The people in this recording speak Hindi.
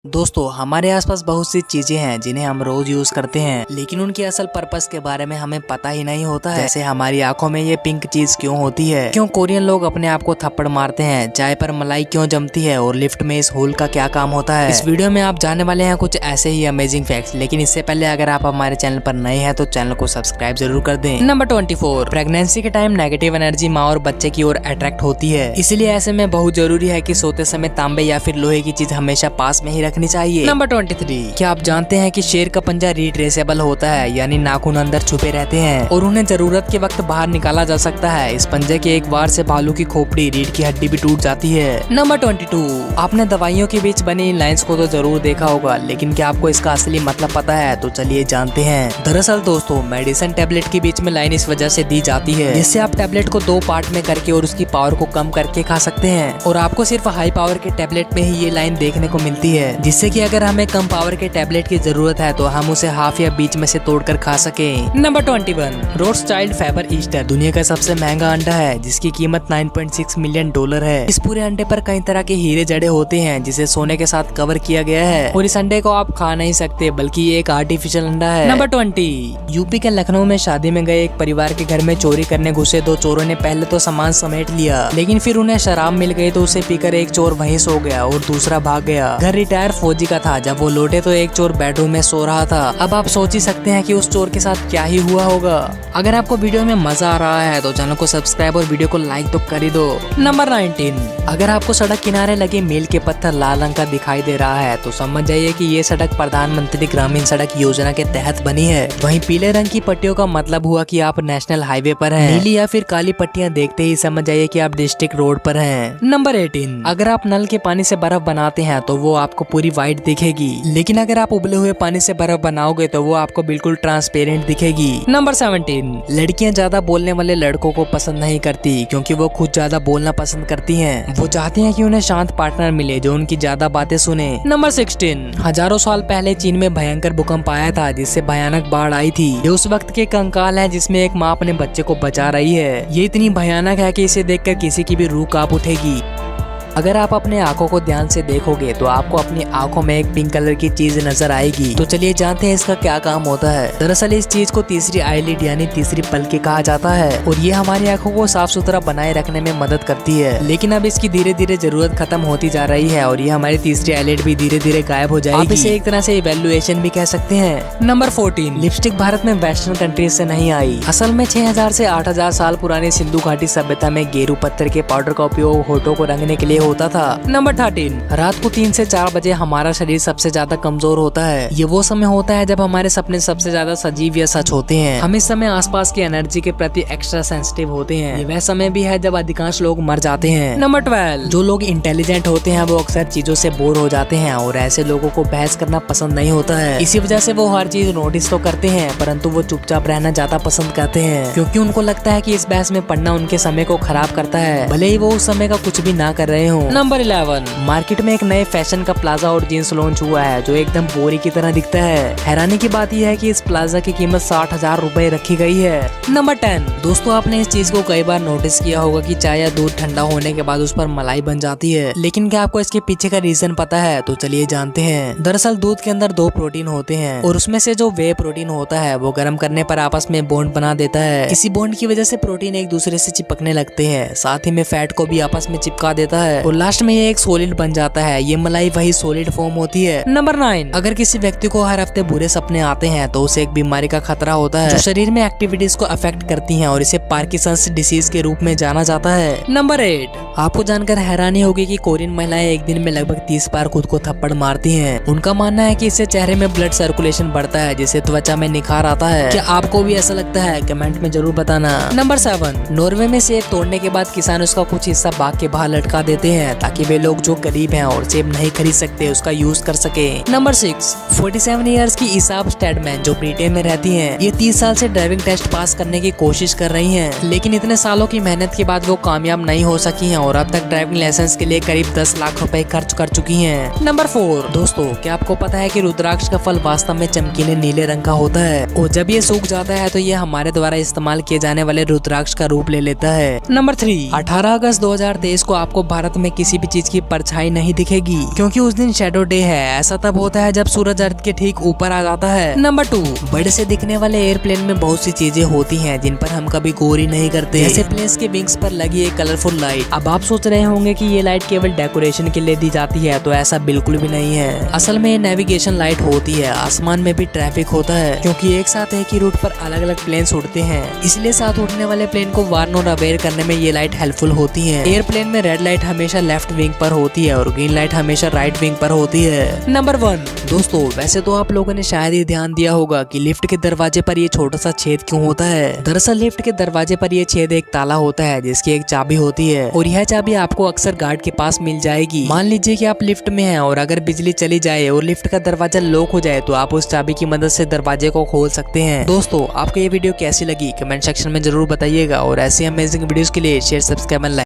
दोस्तों हमारे आसपास बहुत सी चीजें हैं जिन्हें हम रोज यूज करते हैं, लेकिन उनके असल पर्पस के बारे में हमें पता ही नहीं होता है। जैसे हमारी आंखों में ये पिंक चीज क्यों होती है, क्यों कोरियन लोग अपने आप को थप्पड़ मारते हैं, चाय पर मलाई क्यों जमती है और लिफ्ट में इस होल का क्या काम होता है। इस वीडियो में आप जानने वाले हैं कुछ ऐसे ही अमेजिंग फैक्ट्स। लेकिन इससे पहले अगर आप हमारे चैनल पर नए हैं तो चैनल को सब्सक्राइब जरूर कर दें। नंबर 24, प्रेगनेंसी के टाइम नेगेटिव एनर्जी माँ और बच्चे की ओर अट्रैक्ट होती है, इसलिए ऐसे में बहुत जरूरी है कि सोते समय तांबे या फिर लोहे की चीज हमेशा पास में ही रखनी चाहिए। नंबर 23, क्या आप जानते हैं कि शेर का पंजा रिट्रेसेबल होता है, यानी नाखून अंदर छुपे रहते हैं और उन्हें जरूरत के वक्त बाहर निकाला जा सकता है। इस पंजे के एक वार से भालू की खोपड़ी, रीढ़ की हड्डी भी टूट जाती है। नंबर 22, आपने दवाइयों के बीच बनी इन लाइंस को तो जरूर देखा होगा, लेकिन क्या आपको इसका असली मतलब पता है? तो चलिए जानते हैं। दरअसल दोस्तों, मेडिसिन टेबलेट के बीच में लाइन इस वजह से दी जाती है जिससे आप टेबलेट को 2 पार्ट में करके और उसकी पावर को कम करके खा सकते हैं, और आपको सिर्फ हाई पावर के टेबलेट में ही ये लाइन देखने को मिलती है, जिससे कि अगर हमें कम पावर के टेबलेट की जरूरत है तो हम उसे हाफ या बीच में से तोड़कर खा सके। नंबर 21, रोथस्चाइल्ड फाइबर ईस्टर दुनिया का सबसे महंगा अंडा है, जिसकी कीमत $9.6 मिलियन है। इस पूरे अंडे पर कई तरह के हीरे जड़े होते हैं जिसे सोने के साथ कवर किया गया है, और इस अंडे को आप खा नहीं सकते बल्कि ये एक आर्टिफिशियल अंडा है। नंबर 20, यूपी के लखनऊ में शादी में गए एक परिवार के घर में चोरी करने घुसे 2 चोरों ने पहले तो सामान समेट लिया, लेकिन फिर उन्हें शराब मिल गई तो उसे पीकर एक चोर वहीं सो गया और दूसरा भाग गया। घर रिटायर फौजी का था। जब वो लौटे तो एक चोर बेडरूम में सो रहा था। अब आप सोच ही सकते हैं कि उस चोर के साथ क्या ही हुआ होगा। अगर आपको वीडियो में मजा आ रहा है तो चैनल को सब्सक्राइब और वीडियो को लाइक तो कर ही दो। नंबर 19, अगर आपको सड़क किनारे लगे मील के पत्थर लाल रंग का दिखाई दे रहा है तो समझ जाइए कि ये सड़क प्रधानमंत्री ग्रामीण सड़क योजना के तहत बनी है। वहीं पीले रंग की पट्टियों का मतलब हुआ कि आप नेशनल हाईवे पर हैं। नीली या फिर काली पट्टियां देखते ही समझ जाइए कि आप डिस्ट्रिक्ट रोड पर हैं। नंबर 18, अगर आप नल के पानी से बर्फ बनाते हैं तो वो आपको पूरी व्हाइट दिखेगी, लेकिन अगर आप उबले हुए पानी से बर्फ बनाओगे तो वो आपको बिल्कुल ट्रांसपेरेंट दिखेगी। नंबर 17, लड़कियां ज्यादा बोलने वाले लड़कों को पसंद नहीं करती क्योंकि वो खुद ज्यादा बोलना पसंद करती हैं। वो चाहती हैं कि उन्हें शांत पार्टनर मिले जो उनकी ज्यादा बातें सुने। नंबर 16, हजारों साल पहले चीन में भयंकर भूकंप आया था जिससे भयानक बाढ़ आई थी। ये उस वक्त के कंकाल है जिसमें एक माँ अपने बच्चे को बचा रही है। ये इतनी भयानक है कि इसे देखकर किसी की भी रूह कांप उठेगी। अगर आप अपने आंखों को ध्यान से देखोगे तो आपको अपनी आंखों में एक पिंक कलर की चीज नजर आएगी। तो चलिए जानते हैं इसका क्या काम होता है। दरअसल इस चीज को तीसरी आईलिड यानी तीसरी पलक कहा जाता है, और ये हमारी आंखों को साफ सुथरा बनाए रखने में मदद करती है। लेकिन अब इसकी धीरे धीरे जरूरत खत्म होती जा रही है और ये हमारी तीसरी आईलिड भी धीरे धीरे गायब हो जाएगी। आप इसे एक तरह से इवैल्यूएशन भी कह सकते हैं। नंबर 14, लिपस्टिक भारत में वेस्टर्न कंट्रीज से नहीं आई। असल में 6000 से 8000 साल पुरानी सिंधु घाटी सभ्यता में गेरू पत्थर के पाउडर का उपयोग होठों को रंगने के लिए होता था। नंबर 13, रात को 3 से 4 बजे हमारा शरीर सबसे ज्यादा कमजोर होता है। ये वो समय होता है जब हमारे सपने सबसे ज्यादा सजीव या सच होते हैं। हम इस समय आसपास की एनर्जी के प्रति एक्स्ट्रा सेंसिटिव होते हैं। ये वह समय भी है जब अधिकांश लोग मर जाते हैं। नंबर 12, जो लोग इंटेलिजेंट होते हैं वो अक्सर चीजों से बोर हो जाते हैं और ऐसे लोगों को बहस करना पसंद नहीं होता है। इसी वजह से वो हर चीज नोटिस तो करते हैं परंतु वो चुपचाप रहना ज्यादा पसंद करते हैं, क्योंकि उनको लगता है कि इस बहस में पढ़ना उनके समय को खराब करता है, भले ही वो उस समय का कुछ भी ना कर रहे हो। नंबर 11, मार्केट में एक नए फैशन का प्लाजा और जींस लॉन्च हुआ है जो एकदम बोरी की तरह दिखता है। हैरानी की बात यह है कि इस प्लाजा की कीमत 60,000 रुपए रखी गई है। नंबर 10, दोस्तों आपने इस चीज को कई बार नोटिस किया होगा कि चाय या दूध ठंडा होने के बाद उस पर मलाई बन जाती है, लेकिन क्या आपको इसके पीछे का रीजन पता है? तो चलिए जानते हैं। दरअसल दूध के अंदर 2 प्रोटीन होते हैं और उसमें से जो वे प्रोटीन होता है वो गर्म करने पर आपस में बॉन्ड बना देता है। इसी बॉन्ड की वजह से प्रोटीन एक दूसरे से चिपकने लगते हैं, साथ ही में फैट को भी आपस में चिपका देता है और लास्ट में ये एक सॉलिड बन जाता है। ये मलाई वही सॉलिड फॉर्म होती है। नंबर 9, अगर किसी व्यक्ति को हर हफ्ते बुरे सपने आते हैं तो उसे एक बीमारी का खतरा होता है जो शरीर में एक्टिविटीज को अफेक्ट करती हैं और इसे पार्किंसंस डिसीज के रूप में जाना जाता है। नंबर 8, आपको जानकर हैरानी होगी कि कोरियन महिलाएं एक दिन में लगभग 30 बार खुद को थप्पड़ मारती हैं। उनका मानना है कि इससे चेहरे में ब्लड सर्कुलेशन बढ़ता है जिससे त्वचा में निखार आता है। क्या आपको भी ऐसा लगता है? कमेंट में जरूर बताना। नंबर 7, नॉर्वे में सेब तोड़ने के बाद किसान उसका कुछ हिस्सा बाग के बाहर लटका देते हैं ताकि वे लोग जो गरीब हैं और सेब नहीं खरीद सकते उसका यूज कर सके। नंबर 6, 47 इयर्स की इसाब स्टैडमैन जो ब्रिटेन में रहती हैं, ये 30 साल से ड्राइविंग टेस्ट पास करने की कोशिश कर रही हैं, लेकिन इतने सालों की मेहनत के बाद वो कामयाब नहीं हो सकी हैं और अब तक ड्राइविंग लाइसेंस के लिए करीब 10 लाख रुपए खर्च कर चुकी हैं। नंबर 4, दोस्तों क्या आपको पता है कि रुद्राक्ष का फल वास्तव में चमकीले नीले रंग का होता है और जब ये सूख जाता है तो ये हमारे द्वारा इस्तेमाल किए जाने वाले रुद्राक्ष का रूप ले लेता है। नंबर 3, 18 अगस्त 2023 को आपको भारत में किसी भी चीज की परछाई नहीं दिखेगी, क्योंकि उस दिन शैडो डे है। ऐसा तब होता है जब सूरज अर्थ के ठीक ऊपर आ जाता है। नंबर 2, बड़े से दिखने वाले एयरप्लेन में बहुत सी चीजें होती हैं जिन पर हम कभी गौर ही नहीं करते, जैसे प्लेन्स के विंग्स पर लगी एक कलरफुल लाइट। अब आप सोच रहे होंगे कि ये लाइट केवल डेकोरेशन के लिए दी जाती है, तो ऐसा बिल्कुल भी नहीं है। असल में ये नेविगेशन लाइट होती है। आसमान में भी ट्रैफिक होता है, क्योंकि एक साथ एक ही रूट पर अलग अलग प्लेन्स उड़ते हैं, इसलिए साथ उड़ने वाले प्लेन को वार्न और अवेयर करने में ये लाइट हेल्पफुल होती है। एयरप्लेन में रेड लाइट हमेशा लेफ्ट विंग पर होती है और ग्रीन लाइट हमेशा राइट विंग पर होती है। नंबर 1, दोस्तों वैसे तो आप लोगों ने शायद ही ध्यान दिया होगा कि लिफ्ट के दरवाजे पर ये छोटा सा छेद क्यों होता है। दरअसल लिफ्ट के दरवाजे पर ये छेद एक ताला होता है जिसकी एक चाबी होती है, और यह चाबी आपको अक्सर गार्ड के पास मिल जाएगी। मान लीजिए कि आप लिफ्ट में हैं और अगर बिजली चली जाए और लिफ्ट का दरवाजा लॉक हो जाए तो आप उस चाबी की मदद से दरवाजे को खोल सकते हैं। दोस्तों आपको ये वीडियो कैसी लगी कमेंट सेक्शन में जरूर बताइएगा, और ऐसी अमेजिंग वीडियोस के लिए शेयर, सब्सक्राइब एंड लाइक